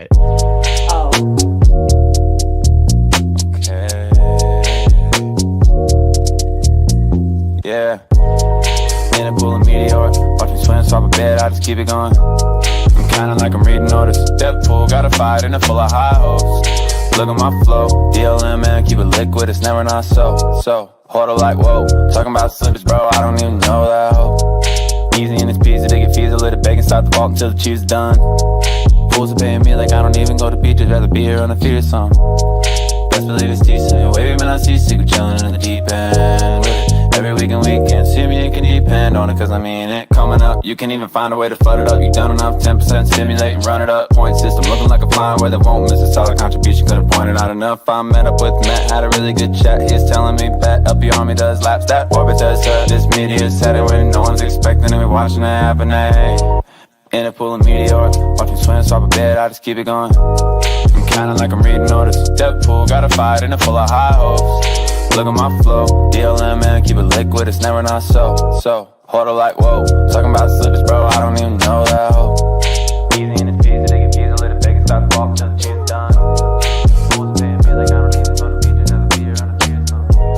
right. Oh. Okay. Yeah. In a pool of meteor, watch me swim, swap a bed, I just keep it going. I'm kinda like I'm reading orders. Depth pool, got a fight in it full of high hopes. Look at my flow, DLM, man, keep it liquid, it's never not so. Huddle like, whoa, talking about slippers, bro, I don't even know that hoe. Easy in this pizza, they get fees, a little bacon, start the vault until the cheese is done. Fools are paying me like I don't even go to beaches, rather be here on a feed or something. Best believe it's decent, wavy man, I see secret chillin' in the deep end with it. Every week and weekend, see me, you can depend on it, cause I mean it. Coming up, you can even find a way to flood it up. You done enough, 10% stimulate and run it up. Point system, looking like a flying where they won't miss a solid contribution, could've pointed out enough. I met up with Matt, had a really good chat. He's telling me bet up your army does laps, that orbit does this meteor's headed when no one's expecting and we watching it happen, eh? In a pool of meteor, watch me swim, swap a bed, I just keep it going. I'm kinda like I'm reading orders. Depth pool, got a fight in it full of high hopes. Look at my flow, DLM, man, keep it liquid, it's never not so. Huddle like, whoa, talking about slippers, bro, I don't even know that hoe. Easy in this pizza, they get views, a little bacon, start the walk till the cheese is done. Fools paying me like I don't even go to beaches, never be here on a feed or something.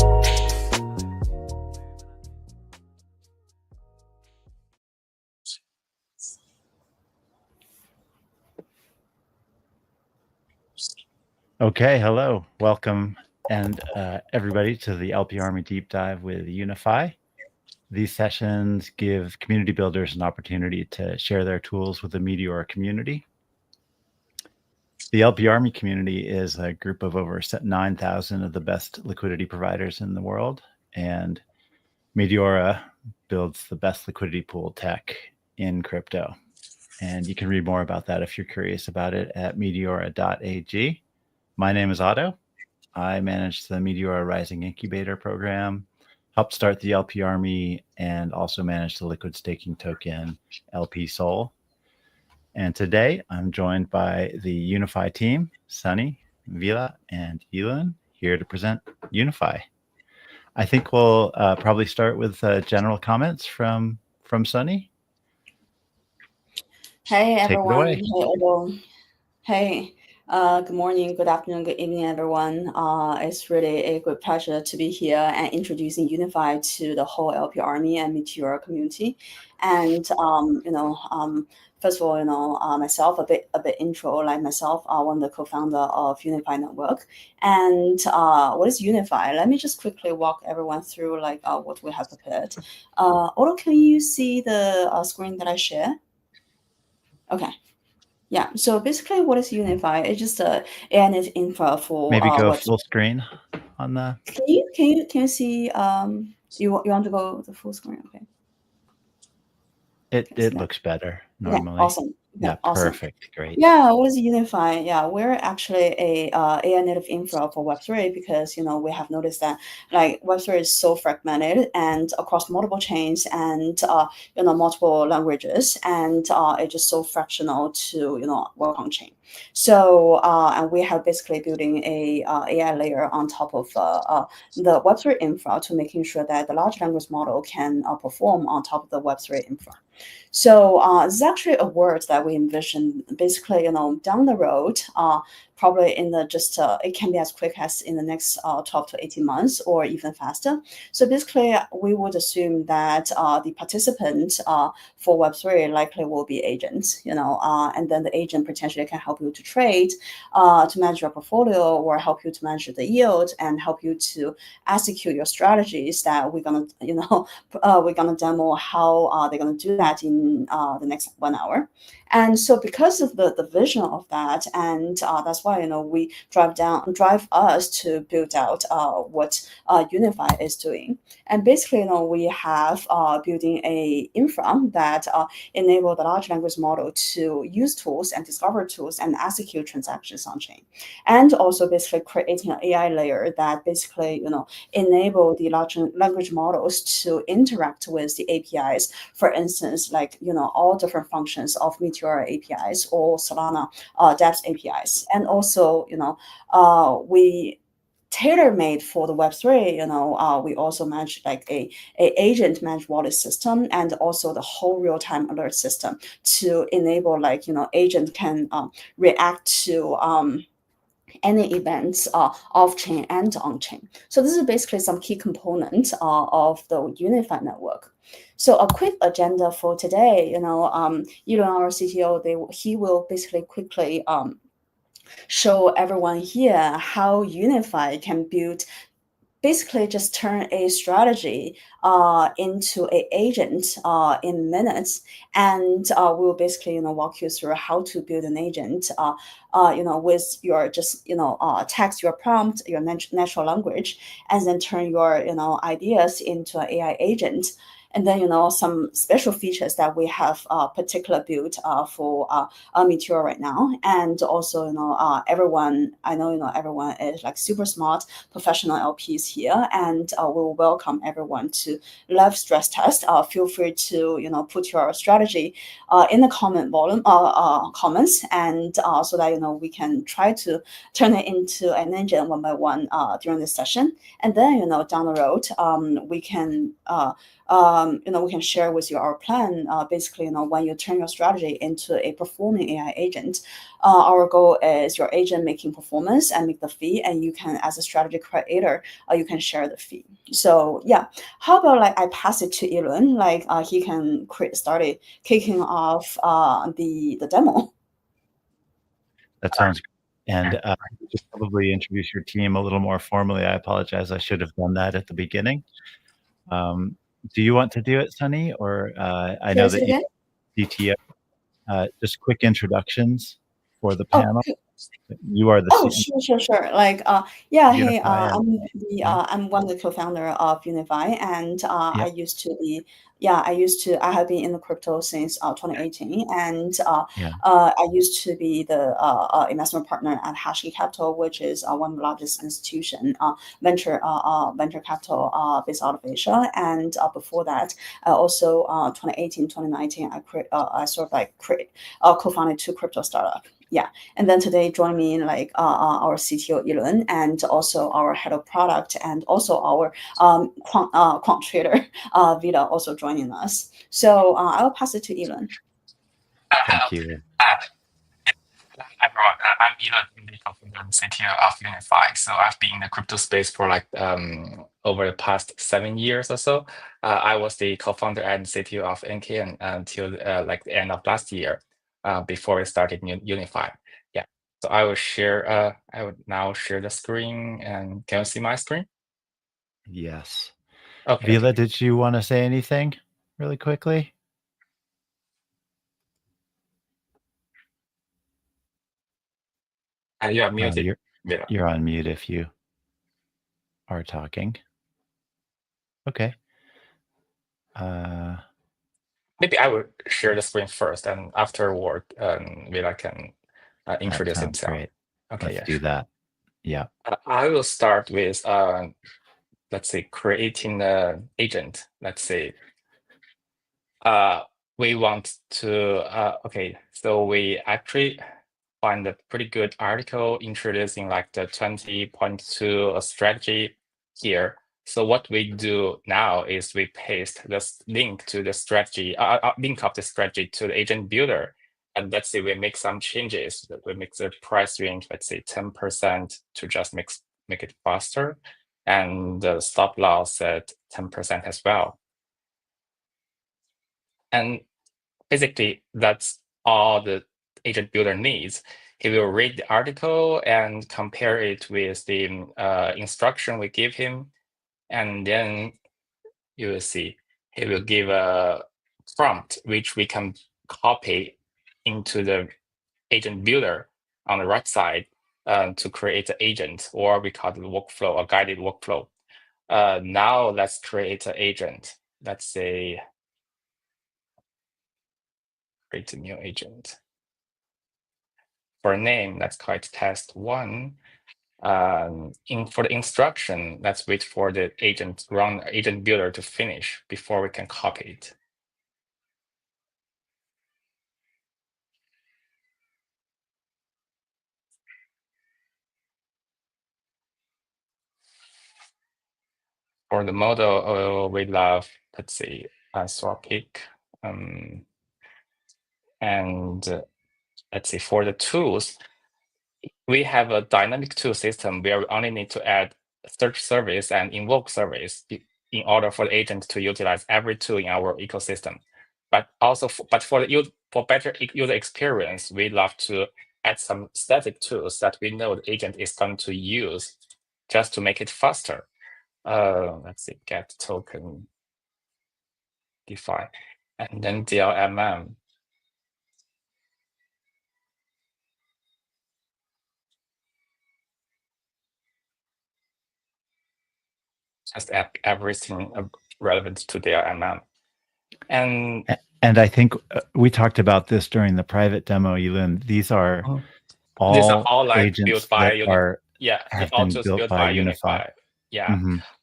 Okay, hello, welcome, and everybody to the LP Army Deep Dive with UnifAI. These sessions give community builders an opportunity to share their tools with the Meteor community. The LP Army community is a group of over 9,000 of the best liquidity providers in the world, and Meteora builds the best liquidity pool tech in crypto. And you can read more about that if you're curious about it at meteora.ag. My name is Otto. I manage the Meteora Rising Incubator program, helped start the LP Army, and also manage the liquid staking token LP Sol. And today I'm joined by the UnifAI team, Sunny, Vila, and Elon, here to present UnifAI. I think we'll probably start with general comments from Sunny. Hey everyone. Take it away. Hey Otto. Hey. Good morning, good afternoon, good evening, everyone. It's really a great pleasure to be here and introducing UnifAI to the whole LP Army and Meteor community. And first of all, myself a bit intro. Like myself, one of the co-founder of UnifAI Network. And what is UnifAI? Let me just quickly walk everyone through what we have prepared. Otto, can you see the screen that I share? Okay. Yeah, so basically what is UnifAI? It's just a AI infra for maybe go full screen on the. Can you see you want to go the full screen? Okay. It looks better normally. Yeah, awesome. Yeah, awesome. perfect. Great. Yeah, what is UnifAI? Yeah, we're actually a AI native infra for Web3 because we have noticed that like Web3 is so fragmented and across multiple chains and multiple languages, and it's just so fractional to work on chain. So and we have basically building a AI layer on top of the Web3 infra to making sure that the large language model can perform on top of the Web3 infra. So this is actually a word that we envision basically, down the road, probably in the it can be as quick as in the next 12 to 18 months or even faster. So basically, we would assume that the participant for Web3 likely will be agents, and then the agent potentially can help you to trade, to manage your portfolio, or help you to manage the yield and help you to execute your strategies that we're gonna, we're gonna demo how they're gonna do that in the next 1 hour. And so because of the vision of that, and that's why we drive us to build out what UnifAI is doing. And basically, we have building a infra that enable the large language model to use tools and discover tools and execute transactions on chain, and also basically creating an AI layer that basically enable the large language models to interact with the APIs. For instance, like all different functions of Meteor APIs or Solana dApps APIs, and also we tailor-made for the Web3. We also manage like a agent managed wallet system, and also the whole real-time alert system to enable like agent can react to any events off-chain and on-chain. So this is basically some key components of the UnifAI network. So a quick agenda for today, Elon, our CTO, he will basically quickly show everyone here how UnifAI can build, basically just turn a strategy into an agent in minutes, and we'll basically walk you through how to build an agent with your just text, your prompt, your natural language, and then turn your ideas into an AI agent. And then some special features that we have particular built for Meteor right now. And also everyone, I know everyone is like super smart professional LPs here, and we'll welcome everyone to live stress test. Feel free to put your strategy in the comments, and so that we can try to turn it into an engine one by one during this session. And then down the road we can we can share with you our plan. Basically, when you turn your strategy into a performing AI agent, our goal is your agent making performance and make the fee, and you can, as a strategy creator, you can share the fee. So yeah, how about like I pass it to Elon, like he can start kicking off the demo. That sounds great. And just probably introduce your team a little more formally. I apologize. I should have done that at the beginning. Do you want to do it, Sunny? Or I know that you CTO. Just quick introductions for the panel. You are the CEO. Sure. Like, yeah, hey, UnifAI I'm one of the co-founder of UnifAI, and I have been in the crypto since 2018, and I used to be the investment partner at Hashkey Capital, which is one of the largest institution venture capital based out of Asia. And before that, also 2018, 2019, I sort of like co-founded two crypto startups. Yeah, and then today join me like our CTO Elon, and also our head of product, and also our quant trader Vida also joining us. So I'll pass it to Elon. Thank you. Hi everyone, I'm Elon, the co-founder and CTO of UnifAI. So I've been in the crypto space for like over the past 7 years or so. I was the co-founder and CTO of NK until like the end of last year, before we started UnifAI. Yeah. So I would now share the screen, and can you see my screen? Yes. Okay. Vila, did you want to say anything really quickly? You are muted. You're on mute if you are talking. Okay. Maybe I would share the screen first, and afterward, Vila can introduce himself. Great. Okay, Let's do that. Yeah. I will start with let's say creating the agent. Let's say we want to okay, so we actually find a pretty good article introducing like the 20.2 strategy here. So what we do now is we paste this link to the strategy, link of the strategy to the agent builder. And let's say we make some changes. We make the price range, let's say 10% to just make it faster. And the stop loss at 10% as well. And basically, that's all the agent builder needs. He will read the article and compare it with the instruction we give him. And then you will see he will give a prompt, which we can copy into the agent builder on the right side to create an agent, or we call it workflow, a guided workflow. Now let's create an agent. Let's say create a new agent. For a name, let's call it test one. For the instruction, let's wait for the agent builder to finish before we can copy it. For the model, we love, let's see, Anthropic. And let's see, for the tools, we have a dynamic tool system where we only need to add search service and invoke service in order for the agent to utilize every tool in our ecosystem. But also, for better user experience, we love to add some static tools that we know the agent is going to use just to make it faster. Let's see, get token define, and then DLMM. Just add everything relevant to DLMM. And I think we talked about this during the private demo, Yilun. These are all like agents built by have been built by UnifAI. Yeah,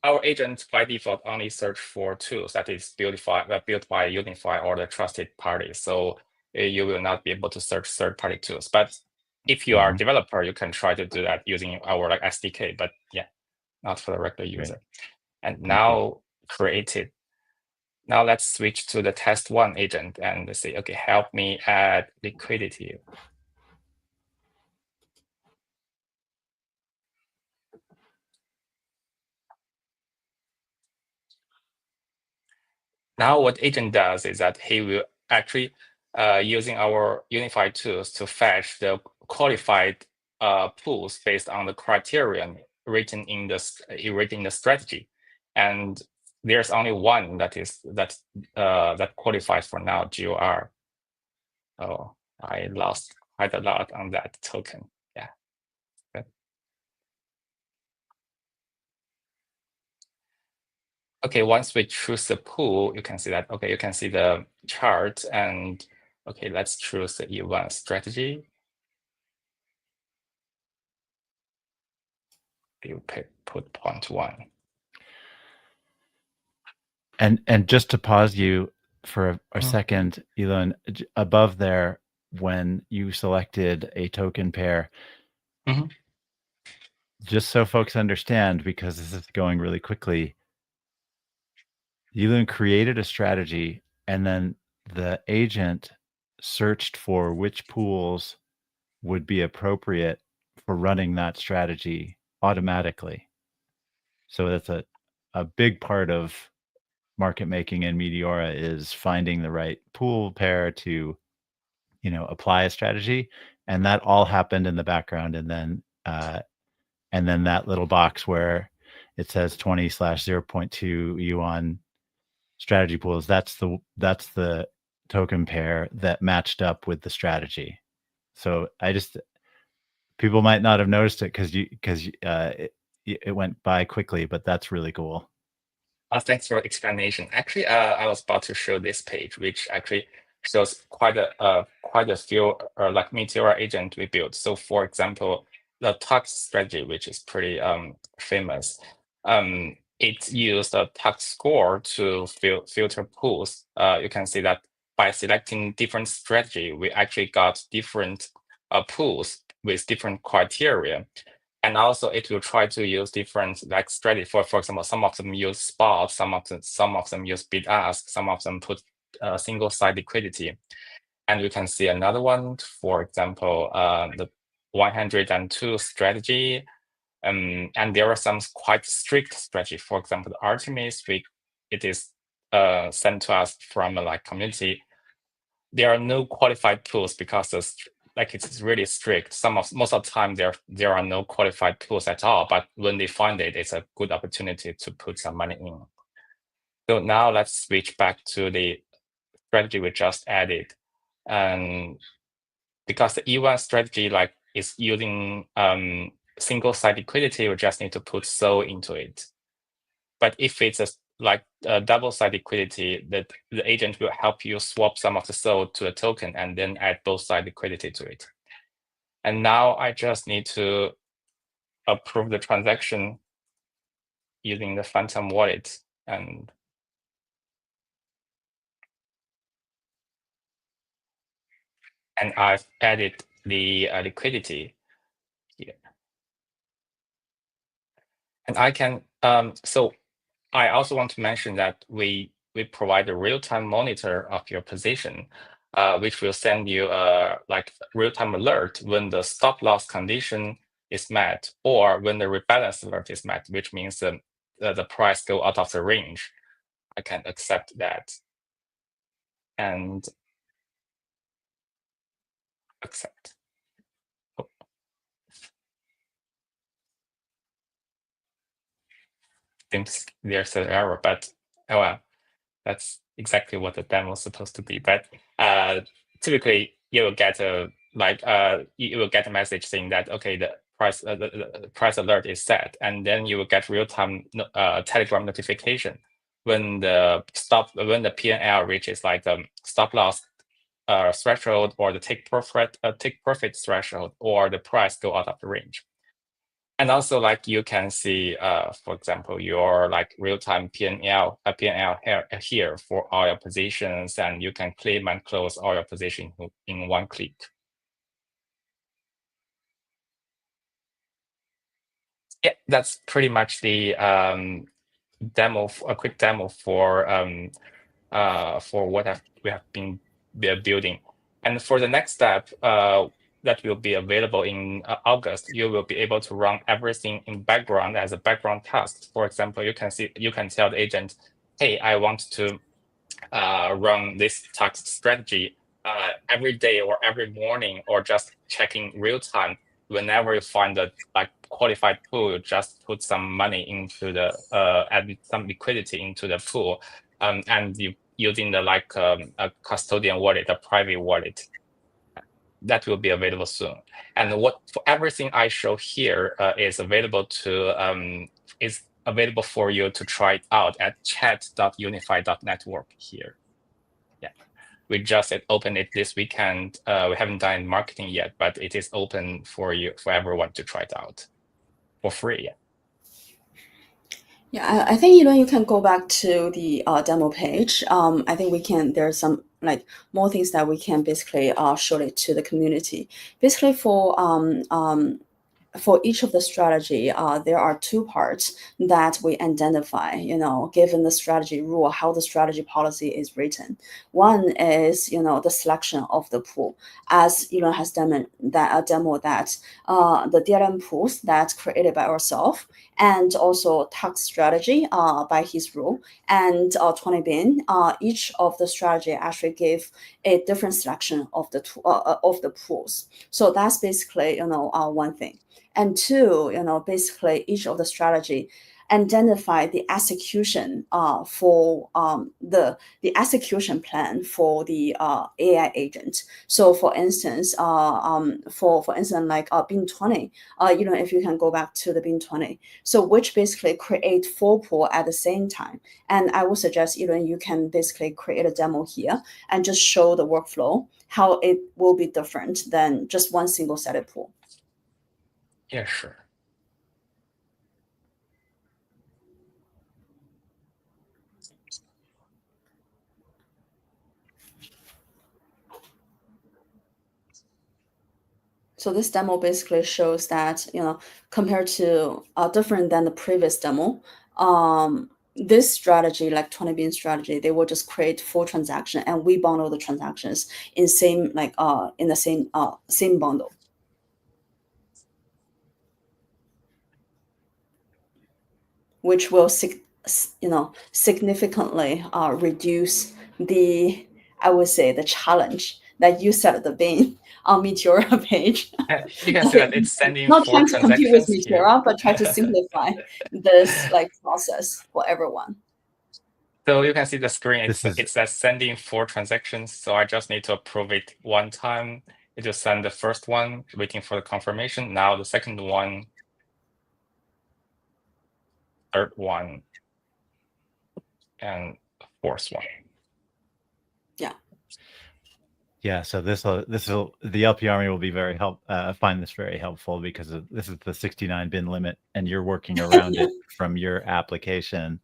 our agents by default only search for tools that is built by UnifAI or the trusted party. So you will not be able to search third-party tools. But if you are a developer, you can try to do that using our SDK. But yeah, not for the regular user. Great. And now created. Now let's switch to the test one agent and say, okay, help me add liquidity. Now what agent does is that he will actually using our UnifAI tools to fetch the qualified pools based on the criterion written in the strategy, and there's only one that qualifies for now, GOR. Oh, I lost quite a lot on that token. Yeah. Good. Okay, once we choose the pool, you can see that, okay, you can see the chart, and okay, let's choose the E1 strategy. You put 0.1. And just to pause you for a second, Elon, above there, when you selected a token pair, just so folks understand, because this is going really quickly, Elon created a strategy, and then the agent searched for which pools would be appropriate for running that strategy automatically. So that's a big part of market making in Meteora is finding the right pool pair to, apply a strategy. And that all happened in the background. And then that little box where it says 20/0.2 yuan strategy pools, that's the token pair that matched up with the strategy. So people might not have noticed it because it went by quickly, but that's really cool. Thanks for explanation. Actually, I was about to show this page, which actually shows quite a few like Meteora agent we built. So, for example, the tax strategy, which is pretty famous, it used a tax score to filter pools. You can see that by selecting different strategy, we actually got different pools with different criteria. And also, it will try to use different like strategy. For example, some of them use spot, some of them use bid ask, some of them put single side liquidity. And you can see another one, for example, the 102 strategy. And there are some quite strict strategy. For example, the Artemis, it is sent to us from a community. There are no qualified pools because it's really strict. Most of the time there are no qualified pools at all, but when they find it, it's a good opportunity to put some money in. So now let's switch back to the strategy we just added. And because the E1 strategy is using single side liquidity, we just need to put SOL into it. But if it's a double side liquidity, that the agent will help you swap some of the SOL to a token and then add both side liquidity to it. And now I just need to approve the transaction using the Phantom wallet. And I've added the liquidity here. And I can, so I also want to mention that we provide a real-time monitor of your position, which will send you like real-time alert when the stop loss condition is met or when the rebalance alert is met, which means the price go out of the range. I can accept that and accept. Oh. Seems there's an error, but oh well, that's exactly what the demo is supposed to be. But typically, you will get a you will get a message saying that okay, the price alert is set, and then you will get real-time Telegram notification when the PNL reaches like the stop loss threshold or the take profit threshold or the price go out of the range. And also, like you can see, for example, your like real-time PNL here for all your positions, and you can claim and close all your positions in one click. Yeah, that's pretty much the demo, a quick demo for what we have been building. And for the next step, that will be available in August, you will be able to run everything in background as a background task. For example, you can tell the agent, hey, I want to run this task strategy every day or every morning, or just checking real time. Whenever you find a like qualified pool, you just put some money into the add some liquidity into the pool, and you using the like a custodian wallet, a private wallet. That will be available soon. And for everything I show here is available for you to try it out at chat.unifai.network here. Yeah, we just opened it this weekend. We haven't done marketing yet, but it is open for everyone to try it out for free. Yeah. Yeah, I think you can go back to the demo page. I think there's some like more things that we can basically show it to the community. Basically for each of the strategy, there are two parts that we identify, given the strategy rule, how the strategy policy is written. One is, the selection of the pool, as Elon has demo that the DLM pools that's created by ourselves, and also tax strategy by his rule, and 20 bin. Each of the strategy actually give a different selection of the pools. So that's basically, one thing. And two, basically each of the strategy identify the execution for the execution plan for the AI agent. So for instance, like bin 20, if you can go back to the bin 20, so which basically create 4 pool at the same time. And I would suggest you can basically create a demo here and just show the workflow, how it will be different than just one single set pool. Yeah, sure. So this demo basically shows that, compared to different than the previous demo, this strategy, like 20 bin strategy, they will just create 4 transactions, and we bundle the transactions in the same bundle, which will significantly reduce the, I would say, the challenge that you set at the bin on Meteora page. You can see that it's sending not 4 trying to compete with transactions Meteora, but try to simplify this process for everyone. So you can see the screen. It This is- says sending 4 transactions. So I just need to approve it one time. It will send the first one, waiting for the confirmation. Now the second one, third one, and fourth one. Yeah, so the LP Army will be find this very helpful, because this is the 69 bin limit, and you're working around it from your application.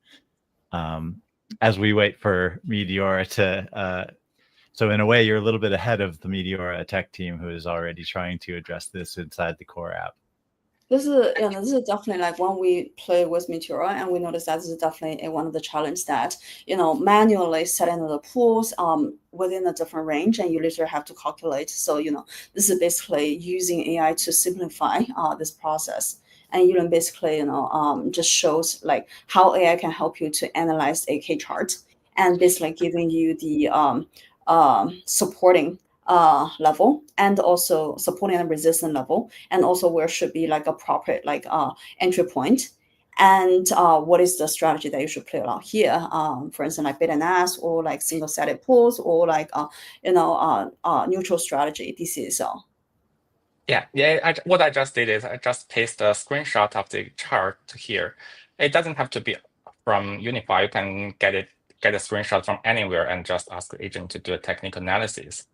As we wait for Meteora to, so in a way, you're a little bit ahead of the Meteora tech team, who is already trying to address this inside the core app. This is definitely like when we play with Meteora, and we notice that this is definitely one of the challenges that manually setting the pools within a different range, and you literally have to calculate. So this is basically using AI to simplify this process, and basically just shows like how AI can help you to analyze a K chart, and basically giving you the supporting level, and also supporting and resistance level, and also where should be like appropriate like entry point, and what is the strategy that you should play along here, for instance like bid and ask, or like single sided pools, or like neutral strategy. This is What I just did is I just pasted a screenshot of the chart here. It doesn't have to be from UnifAI. You can get a screenshot from anywhere and just ask the agent to do a technical analysis.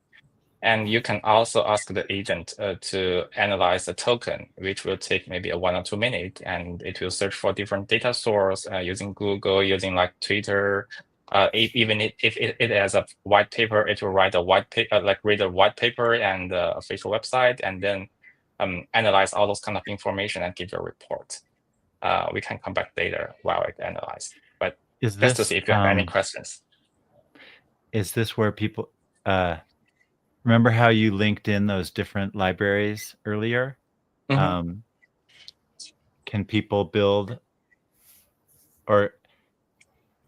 And you can also ask the agent to analyze the token, which will take maybe 1 or 2 minutes, and it will search for different data source using Google, using like Twitter. Even if it has a white paper, it will write a white paper, like read a white paper and official website, and then analyze all those kind of information and give you a report. We can come back later while it analyzes. But just to see if you have any questions. Is this where people remember how you linked in those different libraries earlier? Mm-hmm. Can people build, or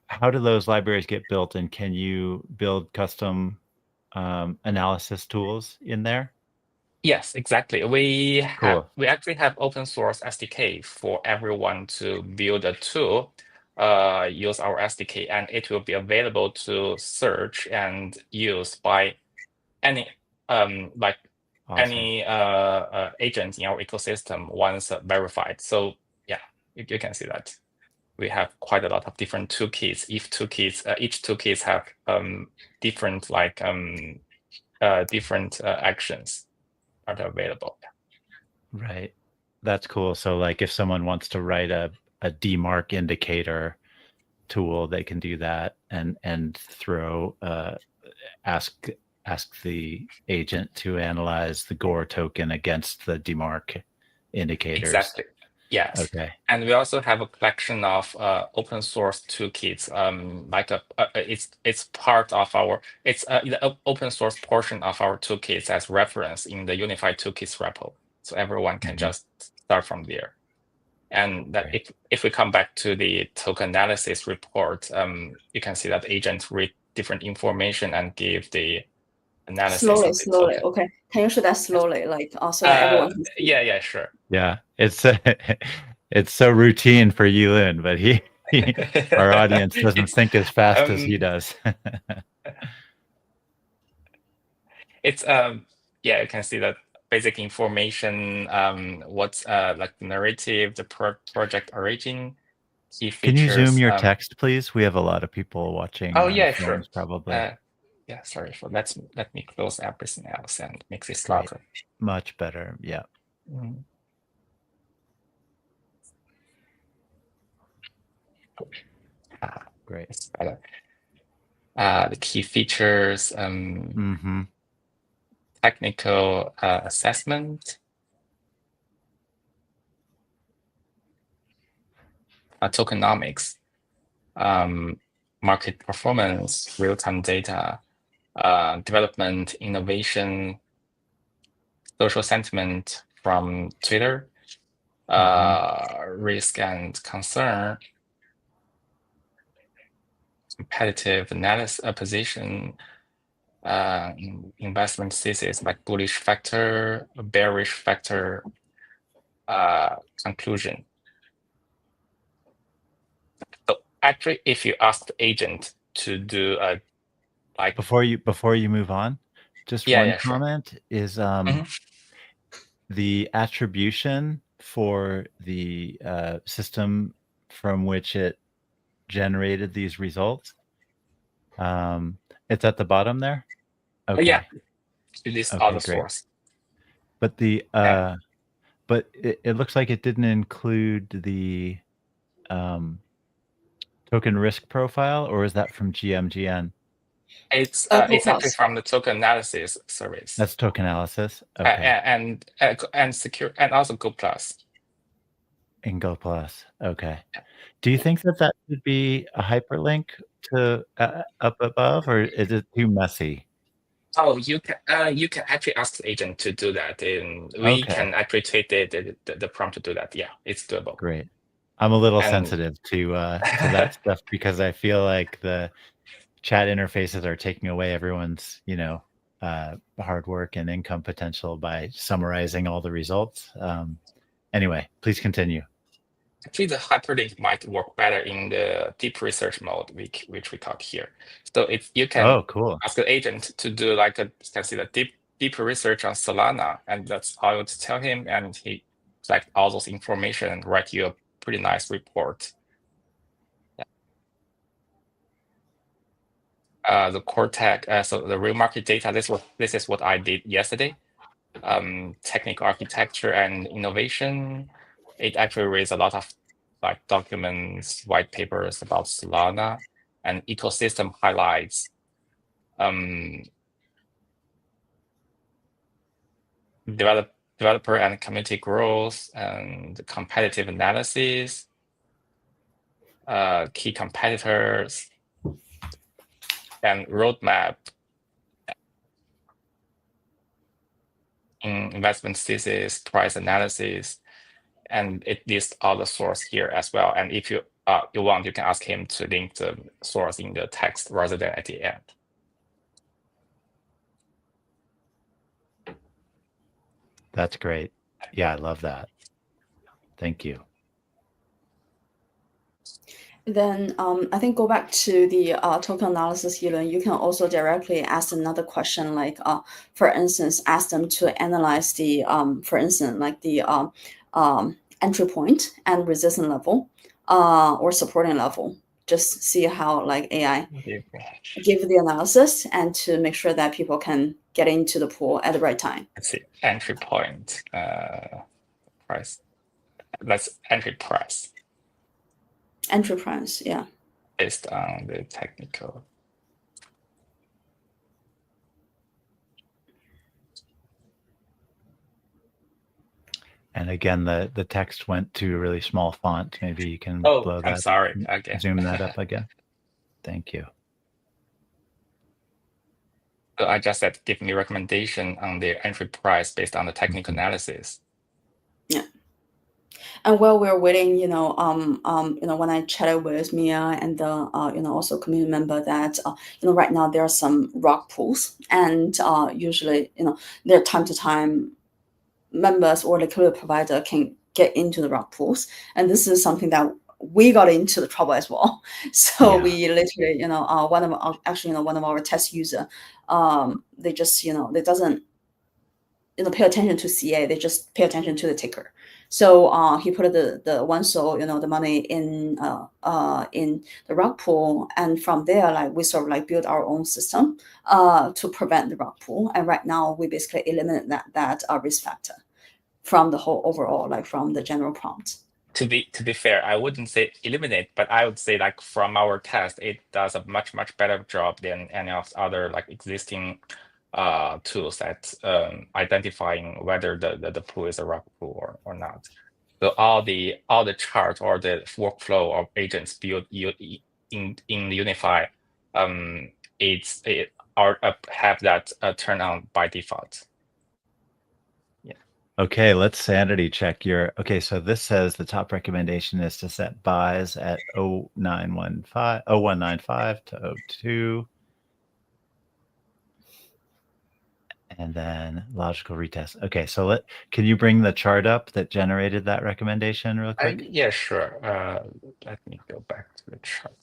how do those libraries get built, and can you build custom analysis tools in there? Yes, exactly. We Cool. actually have open source SDK for everyone to build a tool, use our SDK, and it will be available to search and use by any any agent in our ecosystem once verified. So yeah, you can see that we have quite a lot of different toolkits. Each toolkits have different different actions are available. Right. That's cool. So like if someone wants to write a demarc indicator tool, they can do that and throw ask the agent to analyze the Gore token against the demarc indicators. Exactly. Yes. Okay. And we also have a collection of open source toolkits. It's part of our the open source portion of our toolkits as reference in the UnifAI Toolkits repo, so everyone can just start from there. And that if we come back to the token analysis report, you can see that agents read different information and give the analysis slowly. of the token. Okay, can you show that slowly, like also that everyone can see? Yeah, sure. Yeah, it's it's so routine for Yulin, but our audience doesn't think as fast as he does. It's yeah, you can see that basic information, what's like the narrative, the project origin, key features. Can you zoom your text, please? We have a lot of people watching. Oh yeah, sure. Probably. Yeah, sorry for let me close everything else and make this louder. Much better. Yeah. Great. It's better. The key features, technical assessment, tokenomics, market performance, real-time data, development, innovation, social sentiment from Twitter, risk and concern, competitive analysis position, investment thesis like bullish factor, bearish factor, conclusion. So actually, if you ask the agent to do a like before you move on, just one comment is the attribution for the system from which it generated these results. It's at the bottom there. Okay. Yeah, it is other source. But the but it looks like it didn't include the token risk profile, or is that from GMGN? It's actually from the token analysis service. That's token analysis. Okay. And secure, and also Go Plus. In Go Plus. Okay. Do you think that that should be a hyperlink to up above, or is it too messy? Oh, you can actually ask the agent to do that, and we Okay, can actually tweak the prompt to do that. Yeah, it's doable. great. I'm a little And sensitive to that stuff because I feel like the chat interfaces are taking away everyone's, hard work and income potential by summarizing all the results. Anyway, please continue. actually, the hyperlink might work better in the deep research mode, which we talk here. So you can Oh, cool. ask the agent to do like you can see the deep research on Solana, and that's all you tell him, and he collect all those information and write you a pretty nice report. The core tech, so the real market data. This is what I did yesterday. Technical architecture and innovation. It actually raised a lot of like documents, white papers about Solana, and ecosystem highlights. Developer and community growth and competitive analysis. Key competitors and roadmap. Investment thesis, price analysis, and it lists all the source here as well. And if you want, you can ask him to link the source in the text rather than at the end. That's great. Yeah, I love that. Thank you. Then I think go back to the token analysis, Elon. You can also directly ask another question, like for instance, ask them to analyze the for instance, like the entry point and resistance level or supporting level. Just see how like AI give the analysis and to make sure that people can get into the pool at the right time. Let's see, entry point price. That's entry price. Entry price, yeah. Based on the technical. And again, the text went to a really small font. Maybe you can blow that. I'm sorry. Okay. Zoom that up again. Thank you. So I just said give me recommendation on the entry price based on the technical analysis. Yeah. And while we're waiting, when I chatted with Mia and also community member that right now there are some rock pools, and usually there time to time members or liquidity provider can get into the rock pools, and this is something that we got into the trouble as well. So we literally, one of our test user, they just they doesn't pay attention to CA, they just pay attention to the ticker. So he put the one soul, the money in the rug pool, and from there, like we sort of like build our own system to prevent the rug pool. And right now, we basically eliminate that risk factor from the whole overall, like from the general prompt. To be fair, I wouldn't say eliminate, but I would say like from our test, it does a much better job than any of the other like existing tools at identifying whether the pool is a rug pool or not. So all the chart or the workflow of agents built in UnifAI, have that turn on by default. Yeah. Okay, let's sanity check your. Okay, so this says the top recommendation is to set buys at 0195 to 02. And then logical retest. Okay, so can you bring the chart up that generated that recommendation real quick? Yeah, sure. Let me go back to the chart.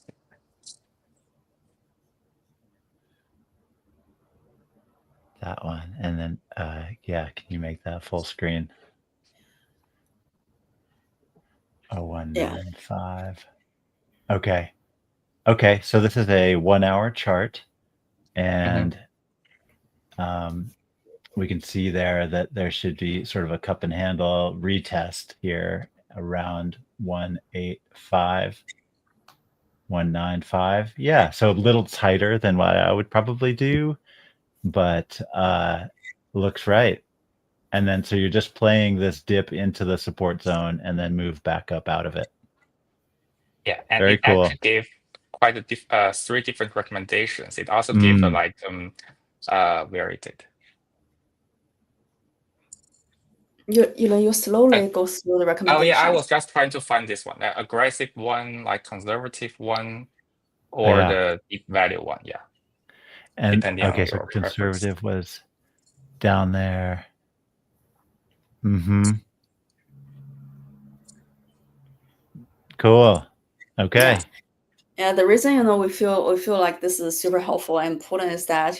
That one. And then, yeah, can you make that full screen? 0195. Yeah. Okay, so this is a 1 hour chart. And we can see there that there should be sort of a cup and handle retest here around 185, 195. Yeah, so a little tighter than what I would probably do, but looks right. And then so you're just playing this dip into the support zone and then move back up out of it. Yeah, and Very it cool. actually gave quite a 3 different recommendations. It also gave like where it did. You slowly go through the recommendations. Oh yeah, I was just trying to find this one, aggressive one, like conservative one, or the deep value one. Yeah, and depending on okay, so your conservative preference. was down there. Mm-hmm. Cool. Okay. Yeah, the reason we feel like this is super helpful and important is that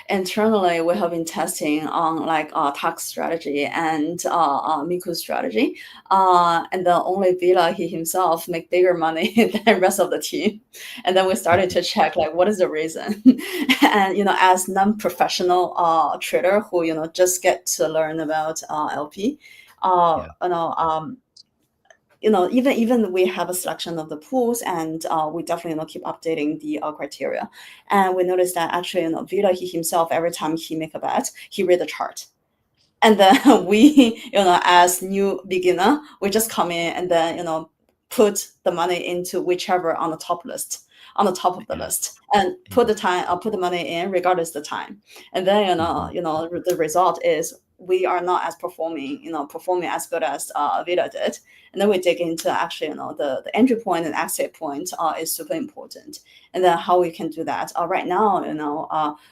internally we have been testing on like tax strategy and Miku strategy, and then only Vila he himself make bigger money than the rest of the team, and then we started to check like what is the reason, and as non-professional trader who just get to learn about LP, even we have a selection of the pools, and we definitely keep updating the criteria. And we noticed that actually, Vila he himself, every time he make a bet, he read the chart. And then we, as new beginner, we just come in and then, put the money into whichever on the top list, on the top of the list, and put the money in regardless the time. And then, the result is we are not as performing as good as Vila did. And then we dig into actually, the entry point and exit point is super important. And then how we can do that. Right now,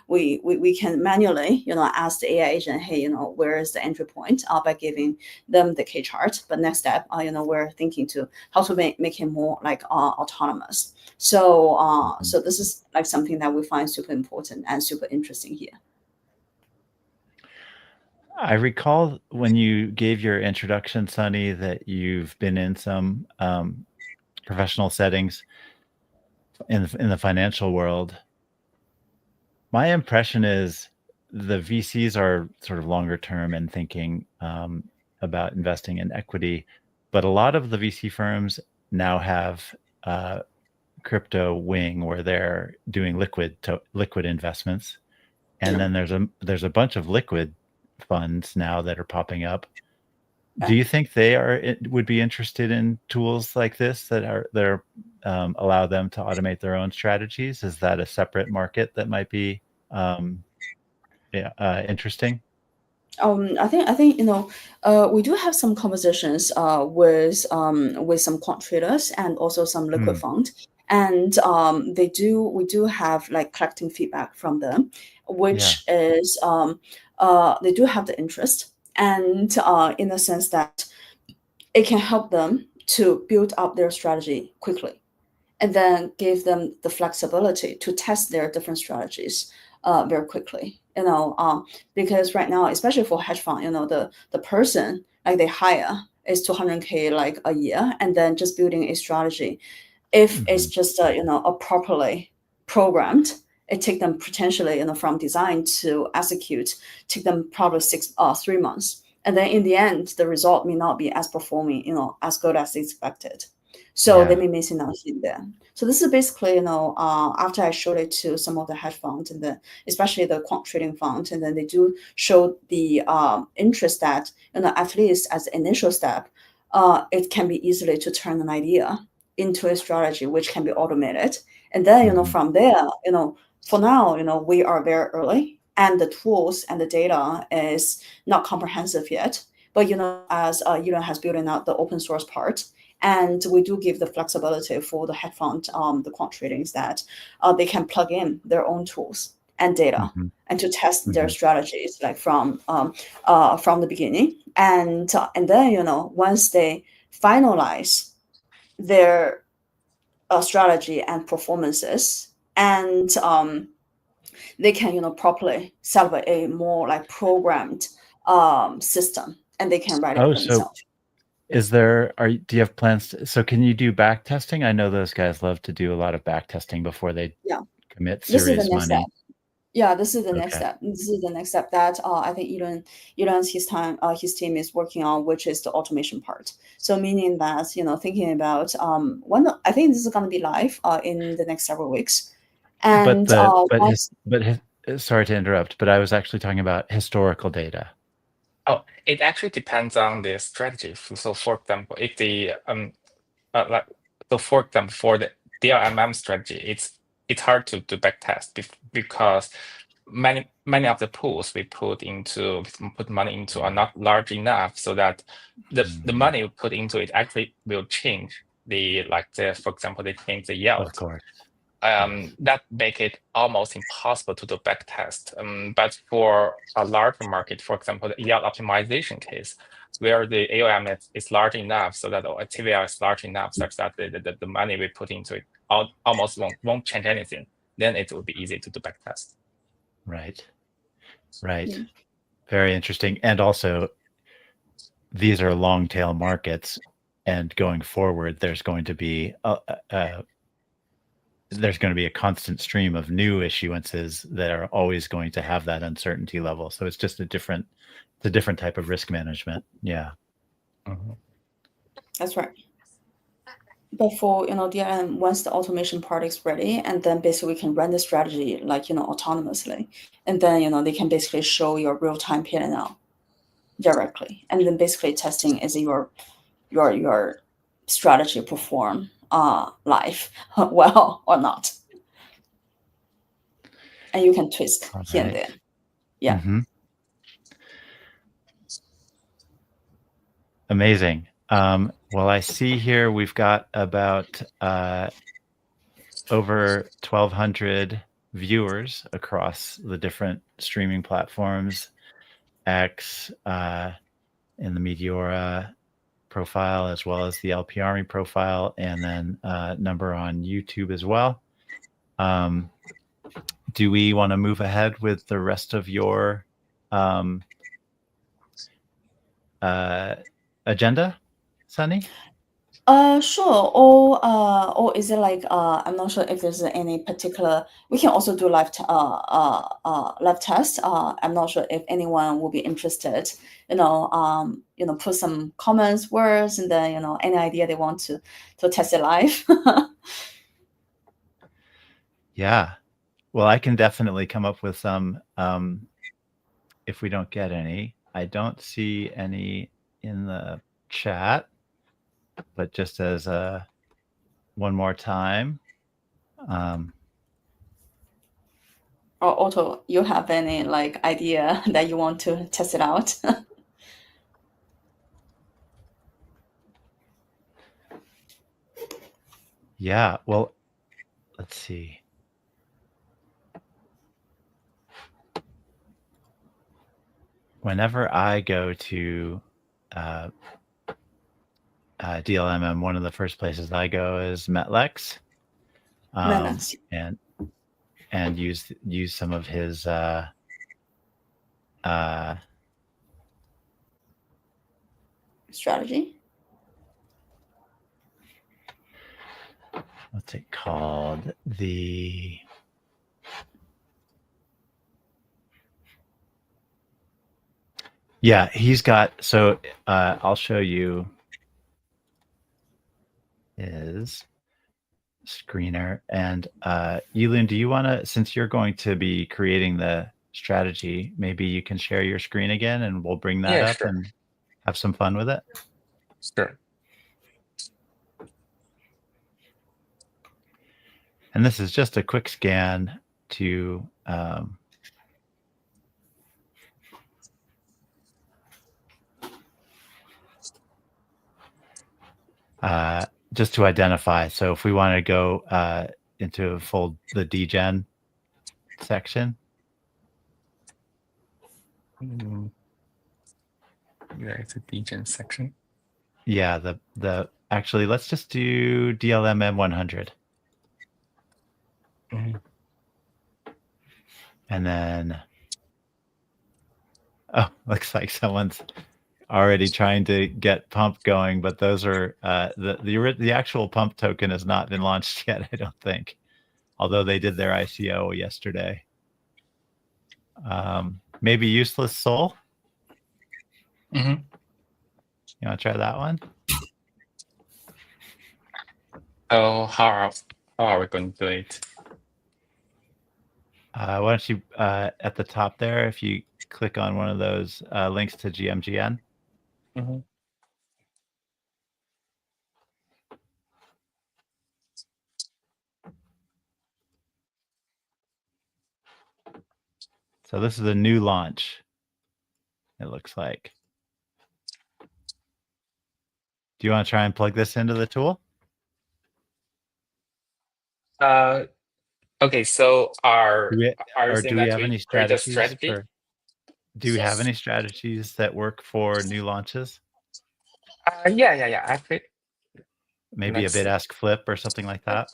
we can manually, ask the AI agent, hey, where is the entry point by giving them the K chart. But next step, we're thinking to how to make him more like autonomous. So so this is like something that we find super important and super interesting here. I recall when you gave your introduction, Sunny, that you've been in some professional settings in the financial world. My impression is the VCs are sort of longer term and thinking about investing in equity, but a lot of the VC firms now have crypto wing where they're doing liquid investments, and then there's a bunch of liquid funds now that are popping up. Do you think they would be interested in tools like this that allow them to automate their own strategies? Is that a separate market that might be interesting? I think we do have some conversations with some quant traders and also some liquid fund, and we do have like collecting feedback from them, which is they do have the interest, and in the sense that it can help them to build up their strategy quickly, and then give them the flexibility to test their different strategies very quickly. Because right now, especially for hedge fund, the person like they hire is 200K like a year, and then just building a strategy. If it's just a properly programmed, it take them potentially from design to execute, take them probably 3 months, and then in the end, the result may not be as performing, as good as expected. So they may miss out here and there. So this is basically, after I showed it to some of the hedge funds and especially the quant trading funds, and then they do show the interest that, at least as the initial step, it can be easily to turn an idea into a strategy which can be automated. And then, from there, for now, we are very early, and the tools and the data is not comprehensive yet. But, as Elon has built out the open source part, and we do give the flexibility for the hedge fund, the quant tradings, that they can plug in their own tools and data and to test their strategies like from the beginning. And then, once they finalize their strategy and performances, and they can, properly set up a more like programmed system, and they can write it themselves. Do you have plans so can you do back testing? I know those guys love to do a lot of back testing before they commit serious money. Step. Yeah, this is the next step. This is the next step that I think Elon's his team is working on, which is the automation part. So meaning that, thinking about I think this is going to be live in the next several weeks. And sorry to interrupt, but I was actually talking about historical data. Oh, it actually depends on the strategy. So, for example, if the like, so for example, for the DLMM strategy, it's hard to do backtest because many of the pools we put money into are not large enough so that the money we put into it actually will change for example, they change the yield. Of course. That make it almost impossible to do backtest. But for a larger market, for example, the yield optimization case, where the AOM is large enough so that or TVL is large enough such that the money we put into it almost won't change anything, then it will be easy to do backtest. Right. Right. Yeah. Very interesting. And also, these are long tail markets, and going forward, there's going to be a constant stream of new issuances that are always going to have that uncertainty level. So it's just a different type of risk management. Yeah. That's right. But for DRM, once the automation part is ready, and then basically we can run the strategy autonomously, and then they can basically show your real time P&L directly, and then basically testing is your strategy perform live well or not, and you can twist here and there. Yeah. Mm-hmm. Amazing. Well, I see here we've got about over 1,200 viewers across the different streaming platforms, X, in the Meteora profile, as well as the LP Army profile, and then number on YouTube as well. Do we want to move ahead with the rest of your agenda, Sunny? Sure. Or is it like I'm not sure if there's any particular. We can also do live test. I'm not sure if anyone will be interested. Put some comments, words, and then any idea they want to test it live. Yeah. Well, I can definitely come up with some. If we don't get any, I don't see any in the chat. But just as one more time. Or Otto, you have any idea that you want to test it out? Yeah. Well, let's see. Whenever I go to DLMM, one of the first places I go is Metlex, and use some of his strategy. What's it called? Yeah, he's got. So I'll show you his screener. And Yilun, do you want to, since you're going to be creating the strategy, maybe you can share your screen again, and we'll bring that up and have some fun with it. Sure. And this is just a quick scan to just to identify. So if we want to go into the degen section. Yeah, it's a degen section. Yeah, actually, let's just do DLMM 100. Mm-hmm. And then, looks like someone's already trying to get pump going, but those are the actual pump token has not been launched yet, I don't think, although they did their ICO yesterday. Maybe Useless Soul. Mm-hmm. You want to try that one? Oh, how are we going to do it? Why don't you at the top there, if you click on one of those links to GMGN. Mm-hmm. So this is a new launch, it looks like. Do you want to try and plug this into the tool? Okay, so are you do saying we that have we any create a strategies strategy? do we have any strategies that work for new launches? Yeah. Actually, Maybe a let's bid see. ask flip or something like that?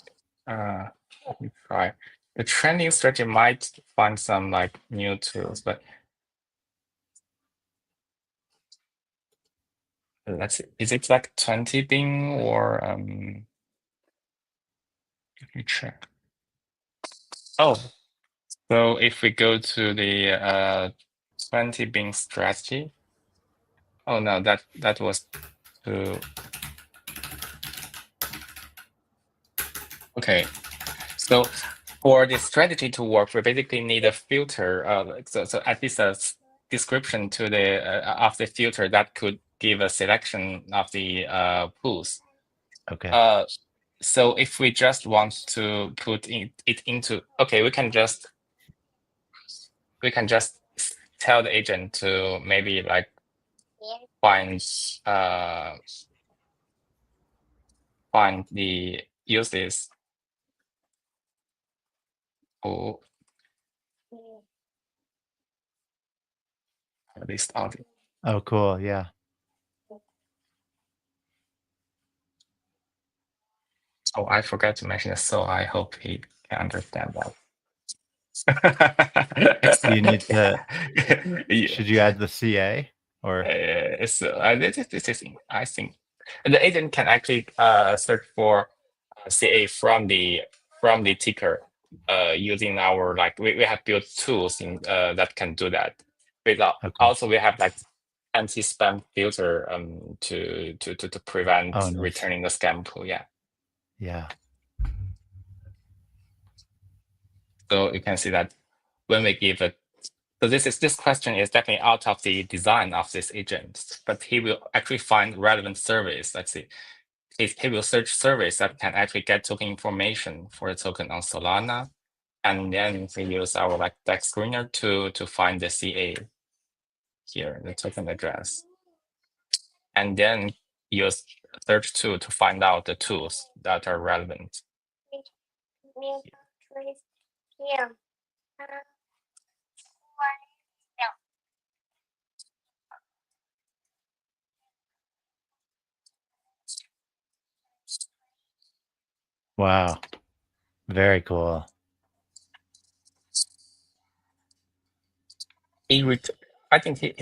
Let me try. The trending strategy might find some like new tools, but let's see. Is it like 20 Bing or let me check. Oh, so if we go to the 20 Bing strategy. Oh no, that was to okay. So for the strategy to work, we basically need a filter. So at least a description to the of the filter that could give a selection of the pools. Okay. So if we just want to put it into, okay, we can just tell the agent to maybe like find the uses. Oh, list audio. Oh, cool. Yeah. Oh, I forgot to mention this, so I hope he can understand that. You need to. Yeah. Should you add the CA or? This is, I think, the agent can actually search for CA from the ticker using our like we have built tools in that can do that. Without also we have like anti-spam filter to prevent Oh, nice. returning the scam pool. Yeah. Yeah. So you can see that when we give a so this question is definitely out of the design of this agent, but he will actually find relevant surveys. Let's see. He will search surveys that can actually get token information for the token on Solana, and then we use our like DEX screener to find the CA here, the token address, and then use search tool to find out the tools that are relevant. Wow. Very cool. I think he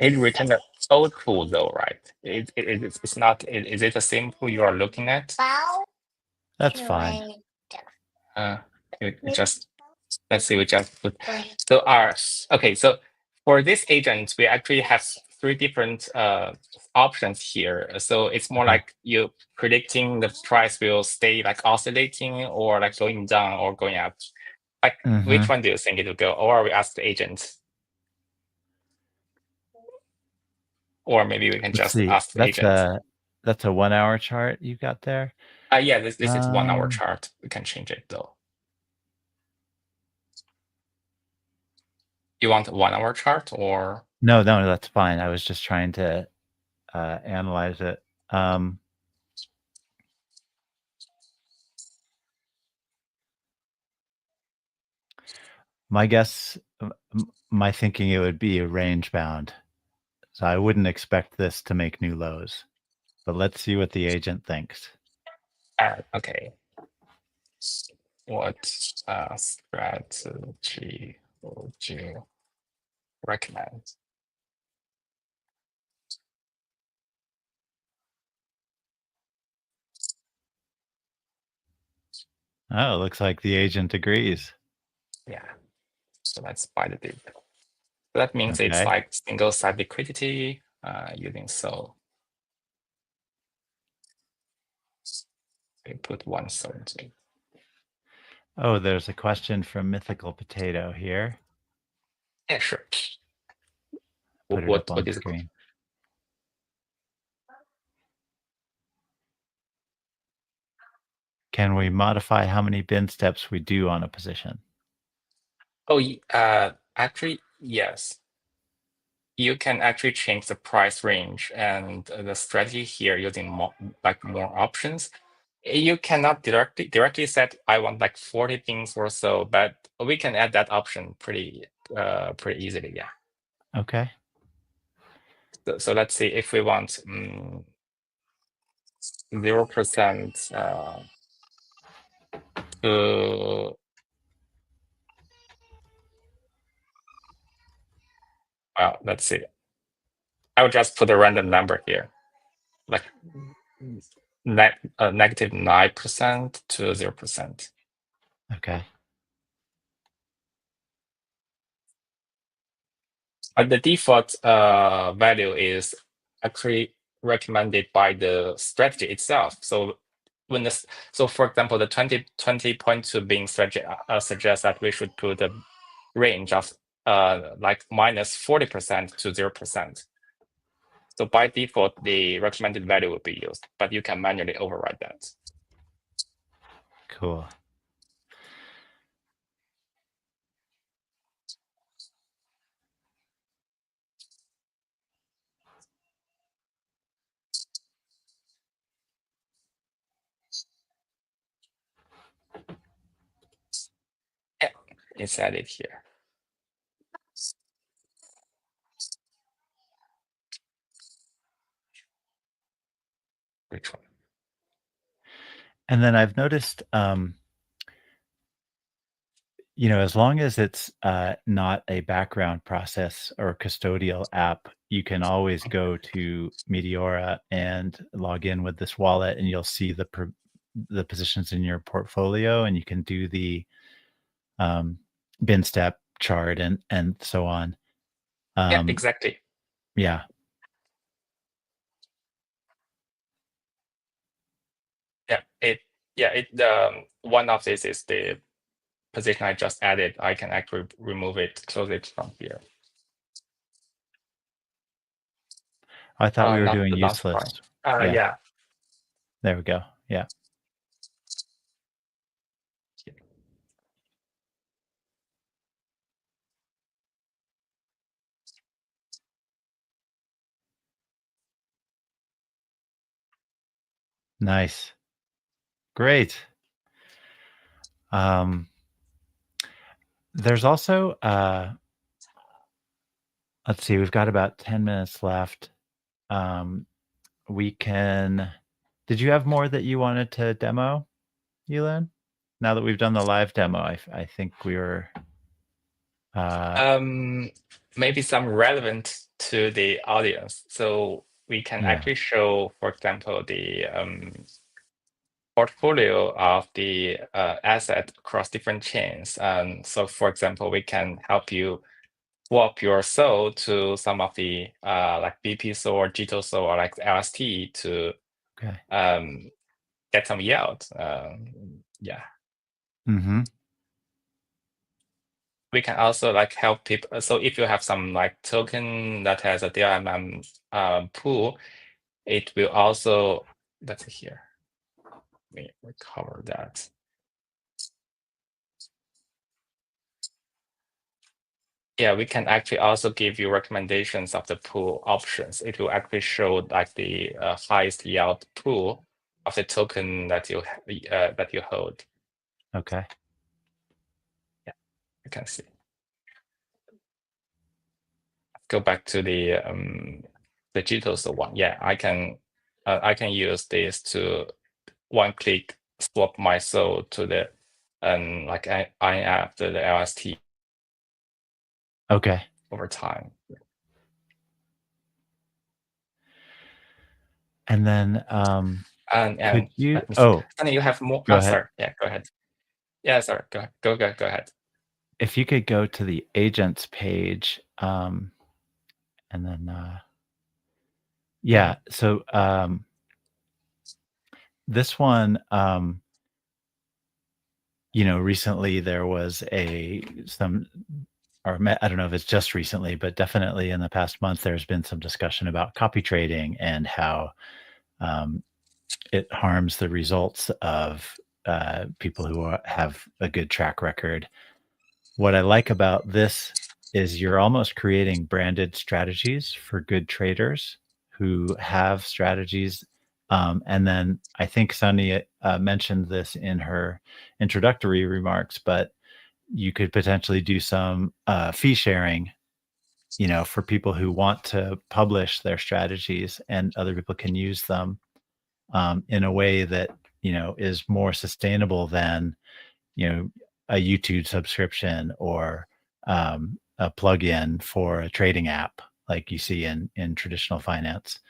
returned an old pool though, right? It's not. Is it the same pool you are looking at? That's fine. Just let's see. We just put so okay. So for this agent, we actually have three different options here. So it's more like you predicting the price will stay like oscillating or like going down or going up. Like which one do you think it will go? Or we ask the agent. Or maybe we can just ask the agent. That's a 1 hour chart you got there. Yeah, this is 1 hour chart. We can change it though. You want a 1 hour chart or? No, that's fine. I was just trying to analyze it. My guess, my thinking, it would be a range bound. So I wouldn't expect this to make new lows, but let's see what the agent thinks. Okay. What strategy would you recommend? Oh, it looks like the agent agrees. Yeah. So let's buy the dip. So that means it's like single side liquidity using SOL. We put 170. Oh, there's a question from Mythical Potato here. Yeah, sure. put it up on the screen. Can we modify how many bin steps we do on a position? Oh, actually, yes. You can actually change the price range and the strategy here using more options. You cannot directly set I want like 40 things or so, but we can add that option pretty easily. Yeah. Okay. So let's see if we want 0% to well, let's see. I would just put a random number here, like negative 9% to 0%. Okay. The default value is actually recommended by the strategy itself. So for example, the 20.2 bin strategy suggests that we should put a range of like minus 40% to 0%. So by default, the recommended value will be used, but you can manually override that. Cool. Yeah, it's added here. Which one? And then I've noticed, as long as it's not a background process or custodial app, you can always go to Meteora and log in with this wallet, and you'll see the positions in your portfolio, and you can do the bin step chart and so on. Yeah, exactly. Yeah. One of this is the position I just added. I can actually remove it, close it from here. I thought we were doing useless. Yeah. There we go. Yeah. Nice. Great. There's also, let's see, we've got about 10 minutes left. Did you have more that you wanted to demo, Yulin? Now that we've done the live demo, I think we were. Maybe some relevant to the audience. So we can actually show, for example, the portfolio of the asset across different chains. So for example, we can help you swap your SOL to some of the like BP SOL or Jito SOL or like LST to get some yield. Yeah. Mm-hmm. We can also like help people. So if you have some like token that has a DRM pool, it will also, let's see here. Let me recover that. Yeah, we can actually also give you recommendations of the pool options. It will actually show like the highest yield pool of the token that you hold. Okay. Yeah, you can see. Go back to the Jitos one. Yeah, I can use this to one-click swap my SOL to the like I after the LST. Okay. Over time. And then and could you? Sunny, you have more. Go ahead. Sorry. Yeah, go ahead. Yeah, sorry. Go ahead. If you could go to the agents page, and then yeah. So this one, recently there was some I don't know if it's just recently, but definitely in the past month, there's been some discussion about copy trading and how it harms the results of people who have a good track record. What I like about this is you're almost creating branded strategies for good traders who have strategies. And then I think Sunny mentioned this in her introductory remarks, but you could potentially do some fee sharing, for people who want to publish their strategies, and other people can use them in a way that is more sustainable than a YouTube subscription or a plugin for a trading app like you see in traditional finance.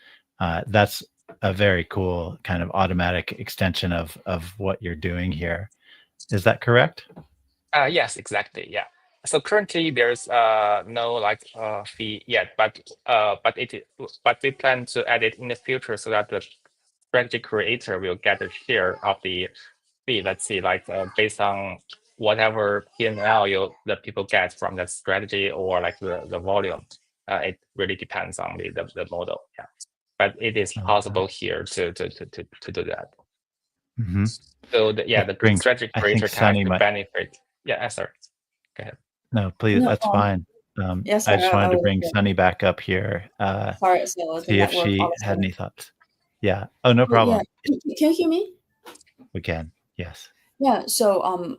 That's a very cool kind of automatic extension of what you're doing here. Is that correct? Yes, exactly. Yeah. So currently there's no fee yet, but we plan to add it in the future so that the strategy creator will get a share of the fee. Let's see, based on whatever P&L the people get from that strategy, or like the volume. It really depends on the model. Yeah, but it is possible here to do that. Mm-hmm. So the strategy I creator think can Sunny actually might. benefit. Yeah, sorry. Go ahead. No, please. No, That's fine. yes, I just wanted to was bring Sunny back up here. sorry. So the See if network she all of a had sudden. any thoughts. Yeah. Oh, no Oh, yeah. problem. Can you hear me? We can. Yes. Yeah. So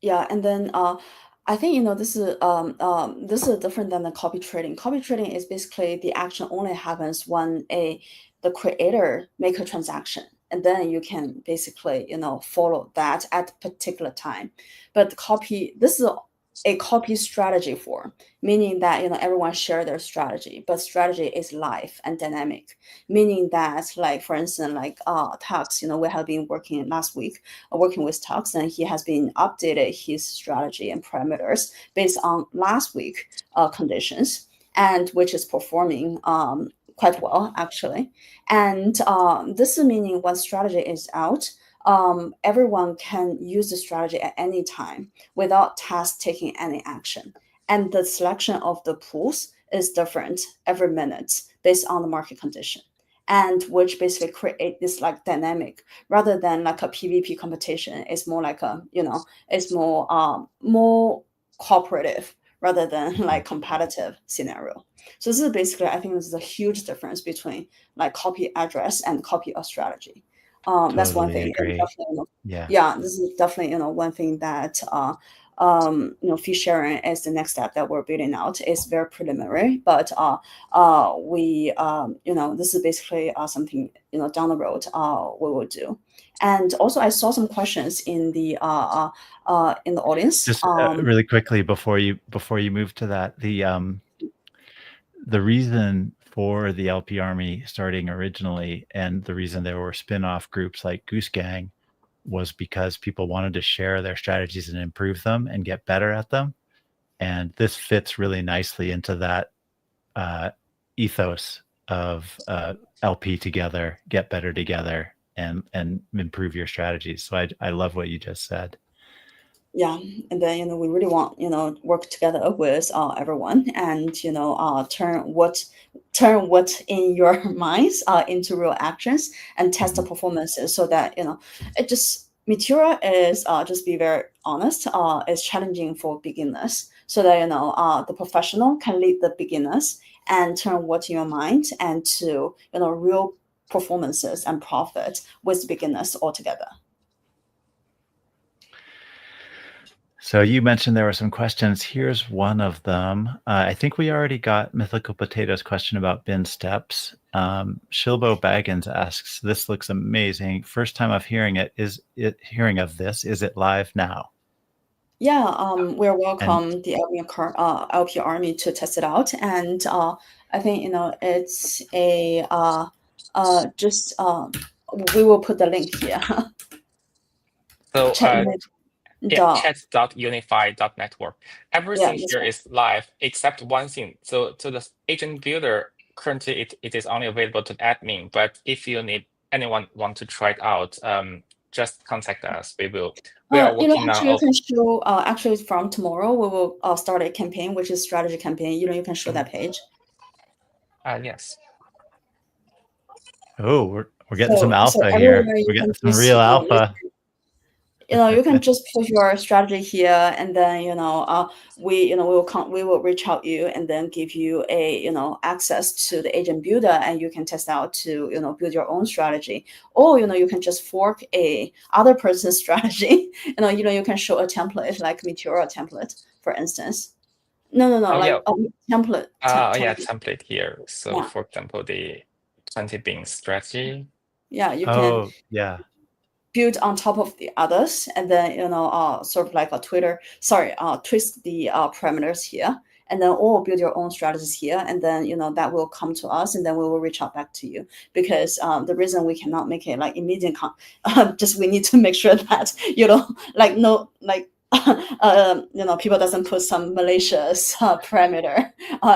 yeah, and then I think this is different than the copy trading. Copy trading is basically the action only happens when the creator make a transaction, and then you can basically follow that at a particular time. But this is a copy strategy form, meaning that everyone share their strategy, but strategy is live and dynamic, meaning that, like, for instance, like Tux, we have been working last week working with Tux, and he has been updated his strategy and parameters based on last week conditions, and which is performing quite well actually. And this is meaning when strategy is out, everyone can use the strategy at any time without task taking any action. And the selection of the pools is different every minute based on the market condition, and which basically create this like dynamic rather than like a PvP competition. It's more like it's more cooperative rather than like competitive scenario. So this is basically, I think this is a huge difference between like copy address and copy a strategy. That's one Totally thing. And agree. definitely, Yeah. yeah, this is definitely one thing that fee sharing is the next step that we're building out. It's very preliminary, but we this is basically something down the road we will do. And also, I saw some questions in the audience. Just really quickly before you move to that, the reason for the LP Army starting originally, and the reason there were spin-off groups like Goose Gang, was because people wanted to share their strategies and improve them and get better at them. And this fits really nicely into that ethos of LP together, get better together, and improve your strategies. So I love what you just said. Yeah, and then we really want work together with everyone, and turn what in your minds into real actions, and test the performances, so that it just material is just be very honest, is challenging for beginners, so that the professional can lead the beginners and turn what in your mind and to real performances and profit with beginners altogether. So you mentioned there were some questions. Here's one of them. I think we already got Mythical Potato's question about bin steps. Shilbo Baggins asks, "This looks amazing. First time of hearing it. Hearing of this? Is it live now?" Yeah, we're welcome the LP Army to test it out, and I think it's a just we will put the link here. So Chat chat.unifai.network. Everything here is live except one thing. So the agent builder, currently it is only available to admin, but if anyone want to try it out, just contact us. We will we are You know, working actually, you on. can show. Actually, from tomorrow, we will start a campaign, which is strategy campaign. You can show that page. Yes. Oh, we're getting some So alpha here. everywhere you We're can getting some just real alpha. you can just put your strategy here, and then we will reach out you and then give you a access to the agent builder, and you can test out to build your own strategy, or you can just fork a other person's strategy. You can show a template like Meteora template, for instance. No, Oh, like yeah. template. Yeah, template. template here. So, Yeah. for example, the 20 bean strategy. Yeah, you can Oh, yeah. build on top of the others, and then sort of like a twist the parameters here, and then or build your own strategies here, and then that will come to us, and then we will reach out back to you, because the reason we cannot make it like immediate just we need to make sure that like no like people doesn't put some malicious parameter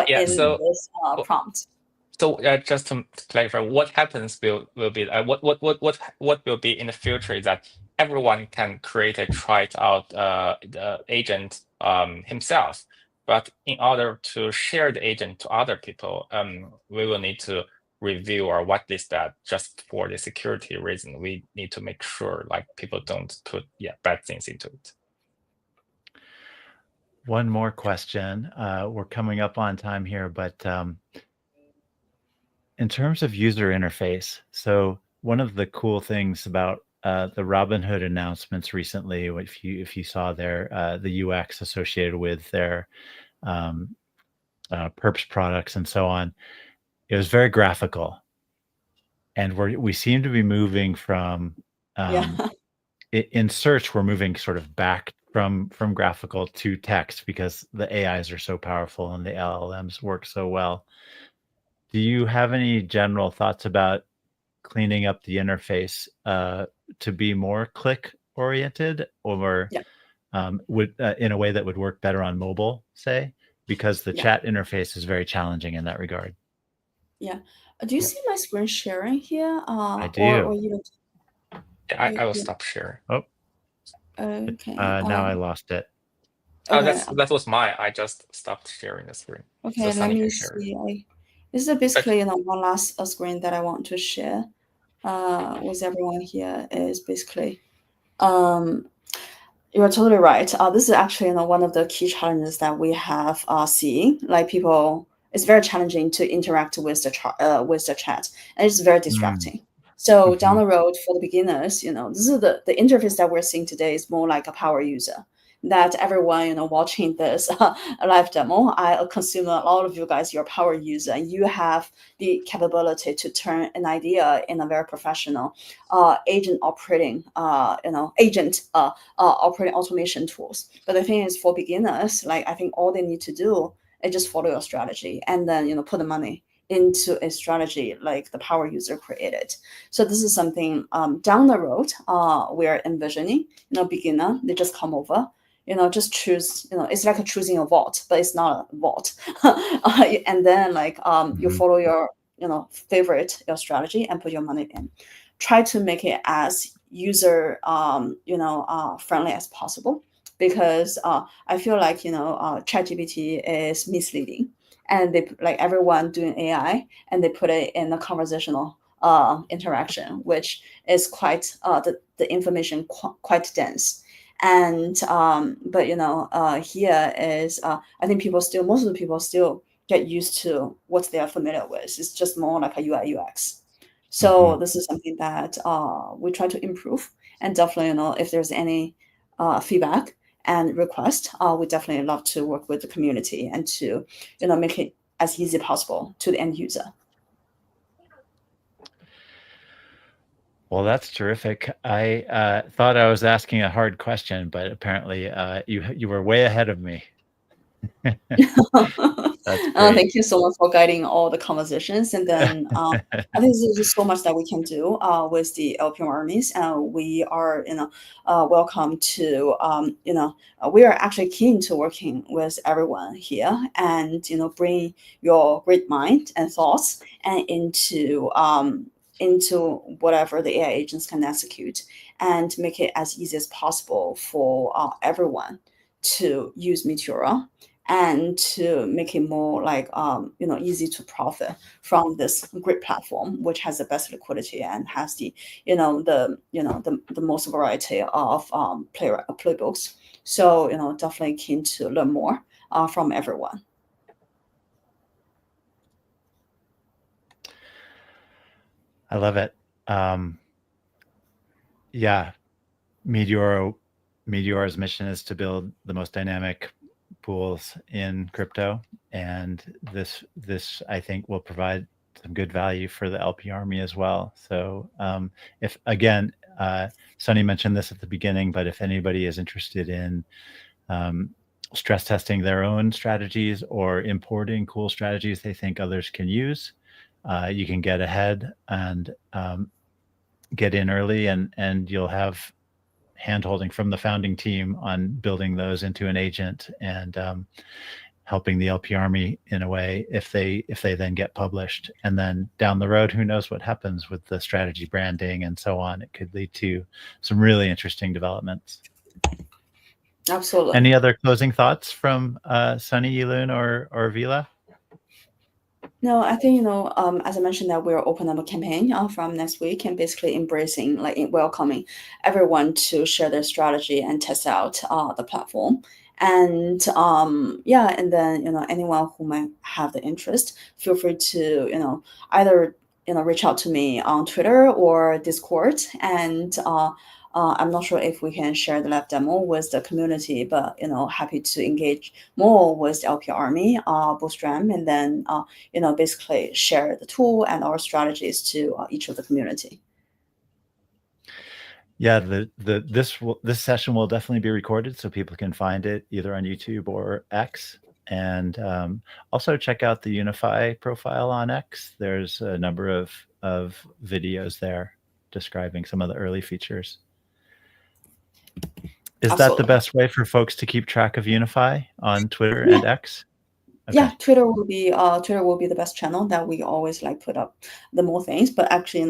Yeah. in So, this prompt. So just to clarify, what happens will be what will be in the future is that everyone can create a try it out the agent himself, but in order to share the agent to other people, we will need to review or whitelist that just for the security reason. We need to make sure like people don't put bad things into it. One more question. We're coming up on time here, but in terms of user interface, so one of the cool things about the Robinhood announcements recently, if you saw the UX associated with their perps products and so on, it was very graphical, and we seem to be moving from in search, we're moving sort of back from graphical to text because the AIs are so powerful and the LLMs work so well. Do you have any general thoughts about cleaning up the interface to be more click oriented, or would in a way that would work better on mobile, say, because the chat interface is very challenging in that regard? Yeah. Do you see my screen sharing here? I do. Or you I will stop sharing. Oh, okay. now I lost it. Oh, Okay. that was mine. I just stopped sharing the screen. Okay, So let Sunny me can share. see. This is basically one last screen that I want to share with everyone here. Is basically you're totally right. This is actually one of the key challenges that we have seeing. Like people, it's very challenging to interact with the chat, and it's very distracting. So down the road for the beginners, this is the interface that we're seeing today is more like a power user. That everyone watching this live demo, I consume a lot of you guys, you're a power user, and you have the capability to turn an idea in a very professional agent operating operating automation tools. But the thing is, for beginners, like I think all they need to do is just follow your strategy, and then put the money into a strategy like the power user created. So this is something down the road we're envisioning. Beginner, they just come over. Just choose. It's like choosing a vault, but it's not a vault. And then you follow your favorite your strategy and put your money in. Try to make it as user friendly as possible, because I feel like ChatGPT is misleading, and they like everyone doing AI, and they put it in a conversational interaction, which is quite the information quite dense. And but here is I think most of the people still get used to what they are familiar with. It's just more like a UI UX. So this is something that we try to improve, and definitely if there's any feedback and request, we definitely love to work with the community and to make it as easy as possible to the end user. Well, that's terrific. I thought I was asking a hard question, but apparently you were way ahead of me. That's great. Thank you so much for guiding all the conversations. And then I think there's just so much that we can do with the LPM armies. We are, welcome to, we are actually keen to working with everyone here, and bring your great mind and thoughts and into into whatever the AI agents can execute, and make it as easy as possible for everyone to use Meteora, and to make it more like easy to profit from this great platform, which has the best liquidity and has the most variety of playbooks. So definitely keen to learn more from everyone. I love it. Yeah, Meteora's mission is to build the most dynamic pools in crypto, and this I think will provide some good value for the LP Army as well. So if again, Sunny mentioned this at the beginning, but if anybody is interested in stress testing their own strategies or importing cool strategies they think others can use, you can get ahead and get in early, and you'll have handholding from the founding team on building those into an agent, and helping the LP Army in a way if they then get published. And then down the road, who knows what happens with the strategy branding and so on. It could lead to some really interesting developments. Absolutely. Any other closing thoughts from Sunny, Yilun, or Vila? No, I think, as I mentioned, that we're opening up a campaign from next week, and basically embracing, welcoming everyone to share their strategy and test out the platform. And and then, anyone who might have the interest, feel free to, either, reach out to me on Twitter or Discord. And I'm not sure if we can share the live demo with the community, but happy to engage more with the LP Army, Bootstrap, and then basically share the tool and our strategies to each of the community. Yeah, this session will definitely be recorded, so people can find it either on YouTube or X. And also check out the UnifAI profile on X. There's a number of videos there describing some of the early features. Is Absolutely. that the best way for folks to keep track of UnifAI on Twitter and X? Okay. Yeah, Twitter will be the best channel that we always put up the more things. But actually,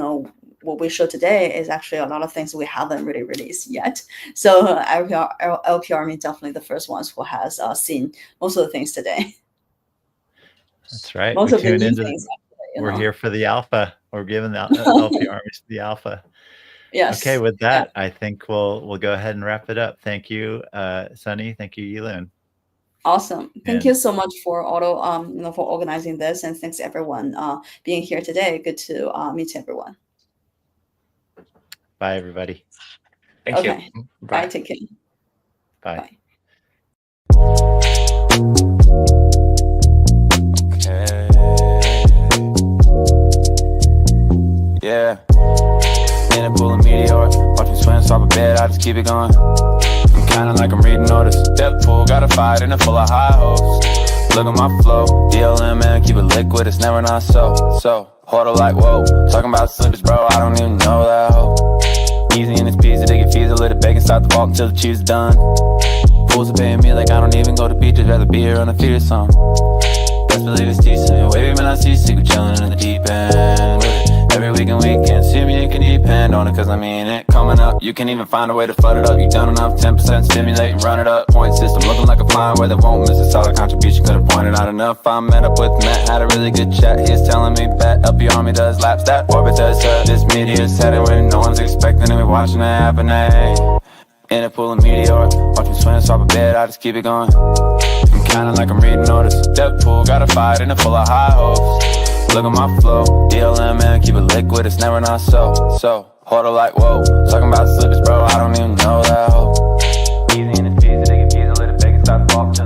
what we show today is actually a lot of things we haven't really released yet. So LP Army definitely the first ones who has seen most of the things today. That's right. Most of the new things. Actually, we're here for the alpha. We're giving the LP Armies the alpha. Yes. Okay, with that, I think we'll go ahead and wrap it up. Thank you, Sunny. Thank you, Yilun. Awesome. Thank you so much for Otto, for organizing this, and thanks everyone being here today. Good to meet everyone. Bye, everybody. Thank you. Bye. Take care. Bye. Okay. Yeah. In a pool of meteor, watch me swim, swap a bed, I just keep it going. I'm kinda like I'm reading orders. Depth pool, got a fight in it full of high hopes. Look at my flow, DLM, man, keep it liquid, it's never not so. Hoarder like, whoa, talking about slippers, bro, I don't even know that hoe. Easy in this pizza, they get fees, a little bacon, start the vault until the cheese is done. Fools are paying me like I don't even go to beaches, rather be here on a feed or something. Best believe it's decent, wavy man, I see secret chillin' in the deep end. Every week and weekend, see me, you can depend on it, cause I mean it. Coming up, you can even find a way to flood it up. You done enough, 10% stimulate and run it up. Point system looking like a flying where they won't miss a solid contribution. Could've pointed out enough. I met up with Matt, had a really good chat. He's telling me bet up your army does laps. That orbit does this meteor's headed when no one's expecting, and we watching it happen, In a pool of meteor, watch me swim, swap a bed, I just keep it going. I'm kinda like I'm reading orders. Depth pool, got a fight in it full of high hopes. Look at my flow, DLM, man, keep it liquid, it's never not so. Hoarder like, whoa, talking about slippers, bro, I don't even know that hoe. Easy in this pizza, they get fees, a little bacon, start the vault.